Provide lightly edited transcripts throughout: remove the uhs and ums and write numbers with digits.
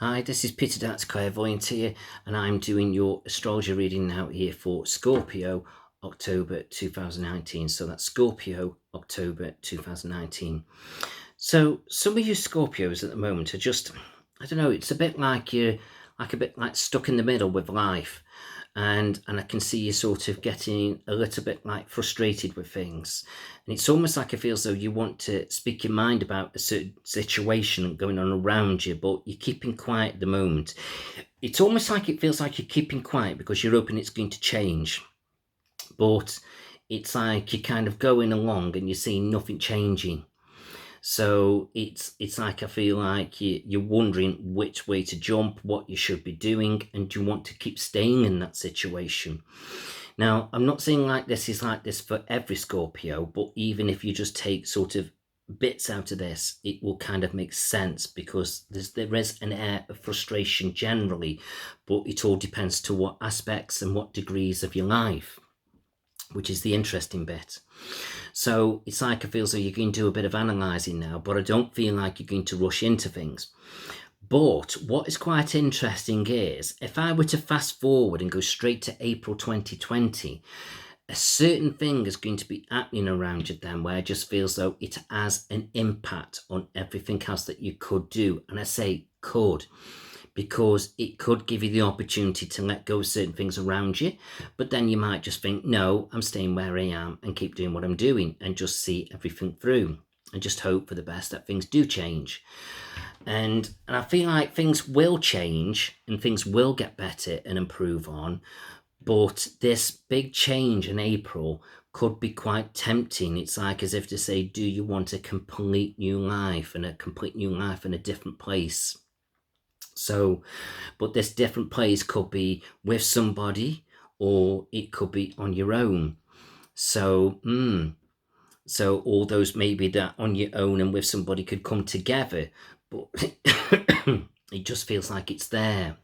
Hi, this is Peter That's Clairvoyant here, and I'm doing your astrology reading now here for Scorpio October 2019. So that's Scorpio October 2019. So some of you Scorpios at the moment are just, I don't know, it's a bit like you're a bit like stuck in the middle with life. And I can see you sort of getting a little bit like frustrated with things. And it's almost like it feels though you want to speak your mind about a certain situation going on around you, but you're keeping quiet at the moment. It's almost like it feels like you're keeping quiet because you're hoping it's going to change. But it's like you're kind of going along and you're seeing nothing changing. So it's like I feel like you're wondering which way to jump, what you should be doing, and you want to keep staying in that situation. Now, I'm not saying like this is like this for every Scorpio, but even if you just take sort of bits out of this, it will kind of make sense because there is an air of frustration generally, but it all depends to what aspects and what degrees of your life, which is the interesting bit. So it's like I feel so you're going to do a bit of analysing now, but I don't feel like you're going to rush into things. But what is quite interesting is if I were to fast forward and go straight to April 2020, a certain thing is going to be happening around you then where it just feels though it has an impact on everything else that you could do. And I say could, because it could give you the opportunity to let go of certain things around you, but then you might just think, no, I'm staying where I am and keep doing what I'm doing and just see everything through and just hope for the best that things do change. And I feel like things will change and things will get better and improve on, but this big change in April could be quite tempting. It's like as if to say, do you want a complete new life and a complete new life in a different place? So, but this different place could be with somebody or it could be on your own. So, so all those maybe that on your own and with somebody could come together, but it just feels like it's there.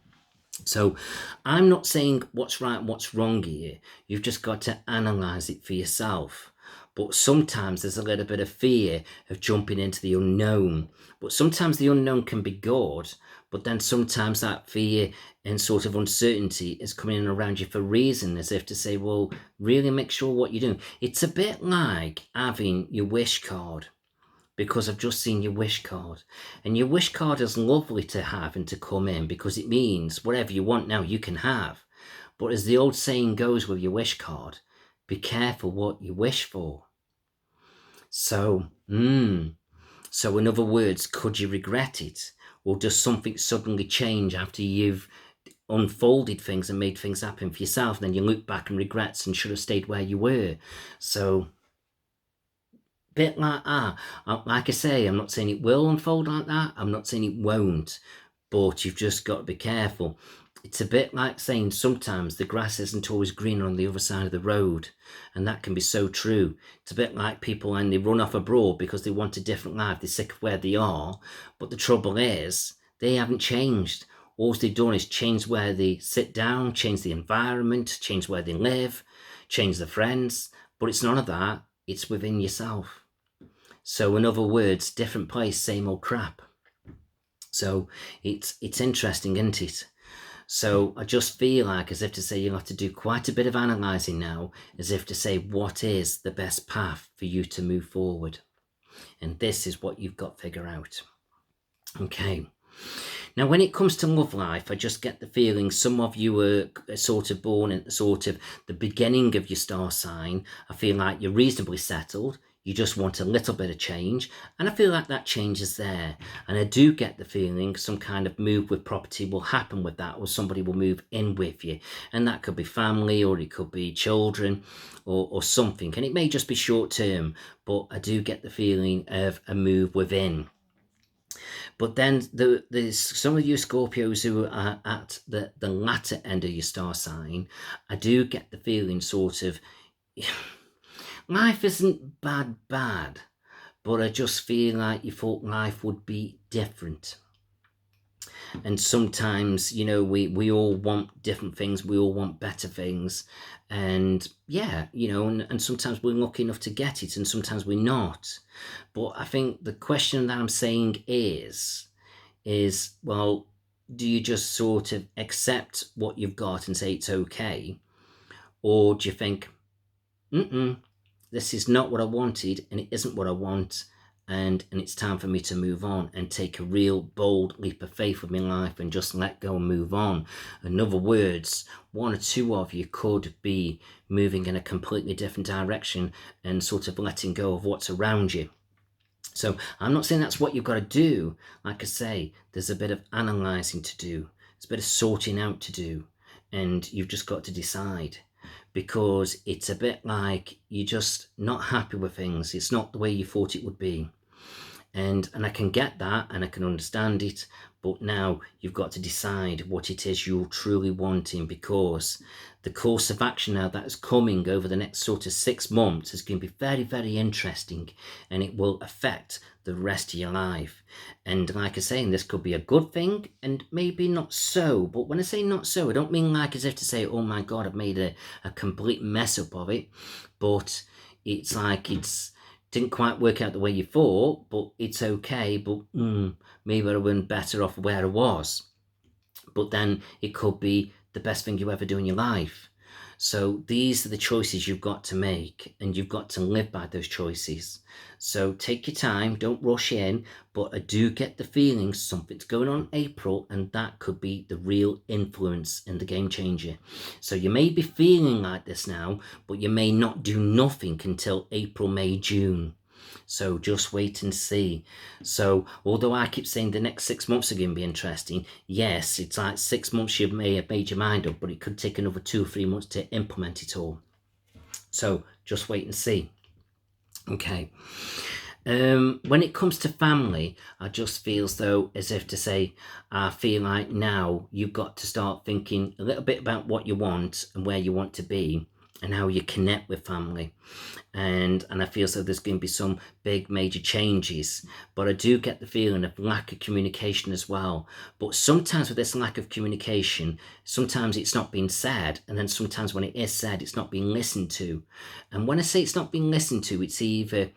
So I'm not saying what's right and what's wrong here. You've just got to analyze it for yourself. But sometimes there's a little bit of fear of jumping into the unknown. But sometimes the unknown can be good, but then sometimes that fear and sort of uncertainty is coming in around you for a reason, as if to say, well, really make sure what you're doing. It's a bit like having your wish card, because I've just seen your wish card. And your wish card is lovely to have and to come in because it means whatever you want now you can have. But as the old saying goes with your wish card, be careful what you wish for. So, so in other words, could you regret it? Or does something suddenly change after you've unfolded things and made things happen for yourself? And then you look back and regrets and should have stayed where you were. So, bit like that. Like I say, I'm not saying it will unfold like that. I'm not saying it won't, but you've just got to be careful. It's a bit like saying sometimes the grass isn't always greener on the other side of the road, and that can be so true. It's a bit like people when they run off abroad because they want a different life, they're sick of where they are, but the trouble is they haven't changed. All they've done is change where they sit down, change the environment, change where they live, change their friends, but it's none of that. It's within yourself. So in other words, different place, same old crap. So it's interesting, isn't it? So I just feel like as if to say you'll have to do quite a bit of analysing now, as if to say what is the best path for you to move forward. And this is what you've got to figure out. Okay. Now, when it comes to love life, I just get the feeling some of you were sort of born at sort of the beginning of your star sign. I feel like you're reasonably settled. You just want a little bit of change. And I feel like that change is there. And I do get the feeling some kind of move with property will happen with that, or somebody will move in with you. And that could be family, or it could be children, or something. And it may just be short term, but I do get the feeling of a move within. But then there's some of you Scorpios who are at the latter end of your star sign. I do get the feeling sort of life isn't bad, but I just feel like you thought life would be different. And sometimes, you know, we all want different things, we all want better things. And yeah, you know, and sometimes we're lucky enough to get it and sometimes we're not. But I think the question that I'm saying is, well, do you just sort of accept what you've got and say it's okay? Or do you think, this is not what I wanted and it isn't what I want, and it's time for me to move on and take a real bold leap of faith with my life and just let go and move on? In other words, one or two of you could be moving in a completely different direction and sort of letting go of what's around you. So I'm not saying that's what you've got to do. Like I say, there's a bit of analysing to do. There's a bit of sorting out to do. And you've just got to decide, because it's a bit like you're just not happy with things. It's not the way you thought it would be. And I can get that and I can understand it, but now you've got to decide what it is you're truly wanting, because the course of action now that is coming over the next sort of 6 months is going to be very, very interesting, and it will affect the rest of your life. And like I say, this could be a good thing and maybe not so. But when I say not so, I don't mean like as if to say, oh my God, I've made a complete mess up of it. But it's like it's didn't quite work out the way you thought, but it's okay. But maybe I would have been better off where I was. But then it could be the best thing you ever do in your life. So these are the choices you've got to make, and you've got to live by those choices. So take your time, don't rush in, but I do get the feeling something's going on in April, and that could be the real influence in the game changer. So you may be feeling like this now, but you may not do nothing until April, May, June. So just wait and see. So although I keep saying the next 6 months are going to be interesting, yes, it's like 6 months you may have made your mind up, but it could take another 2 or 3 months to implement it all. So just wait and see. Okay. When it comes to family, I just feel as though, as if to say, I feel like now you've got to start thinking a little bit about what you want and where you want to be and how you connect with family. And I feel as though there's going to be some big major changes, but I do get the feeling of lack of communication as well. But sometimes with this lack of communication, sometimes it's not being said, and then sometimes when it is said, it's not being listened to. And when I say it's not being listened to, it's either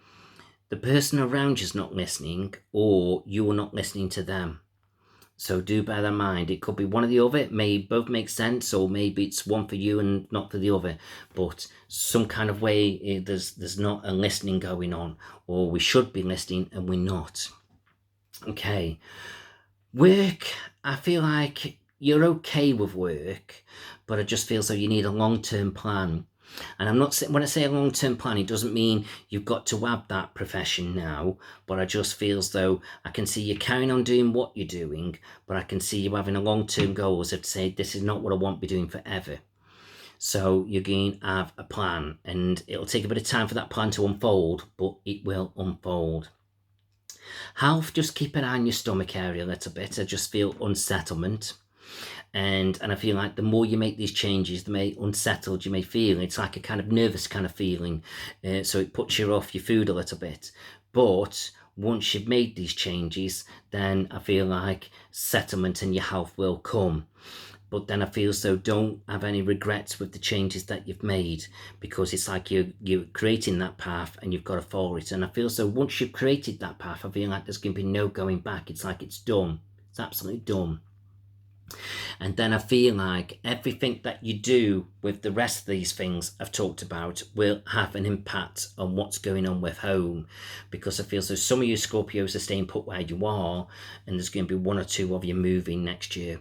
the person around you's not listening or you're not listening to them. So do bear that in mind. It could be one or the other. It may both make sense, or maybe it's one for you and not for the other. But some kind of way, there's not a listening going on, or we should be listening and we're not. Okay. Work, I feel like you're okay with work, but I just feel as though you need a long-term plan. And I'm not saying, when I say a long-term plan, it doesn't mean you've got to have that profession now, but I just feel as though I can see you carrying on doing what you're doing, but I can see you having a long-term goal as if to say, this is not what I want to be doing forever. So you're going to have a plan, and it'll take a bit of time for that plan to unfold, but it will unfold. Health, just keep an eye on your stomach area a little bit. I just feel unsettlement. And I feel like the more you make these changes, the more unsettled you may feel. It's like a kind of nervous kind of feeling. So it puts you off your food a little bit. But once you've made these changes, then I feel like settlement and your health will come. But then I feel as though don't have any regrets with the changes that you've made, because it's like you're creating that path and you've got to follow it. And I feel as though once you've created that path, I feel like there's going to be no going back. It's like it's done. It's absolutely done. And then I feel like everything that you do with the rest of these things I've talked about will have an impact on what's going on with home, because I feel so some of you Scorpios are staying put where you are, and there's going to be one or two of you moving next year.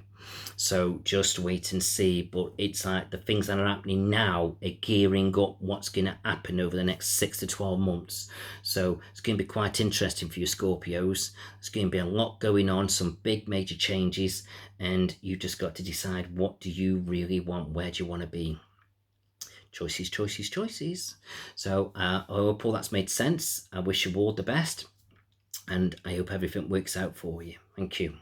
So just wait and see. But it's like the things that are happening now are gearing up what's going to happen over the next 6 to 12 months. So it's going to be quite interesting for you Scorpios. There's going to be a lot going on, some big major changes, and you've just got to decide, what do you really want? Where do you want to be? Choices, choices, choices. So I hope all that's made sense. I wish you all the best, and I hope everything works out for you. Thank you.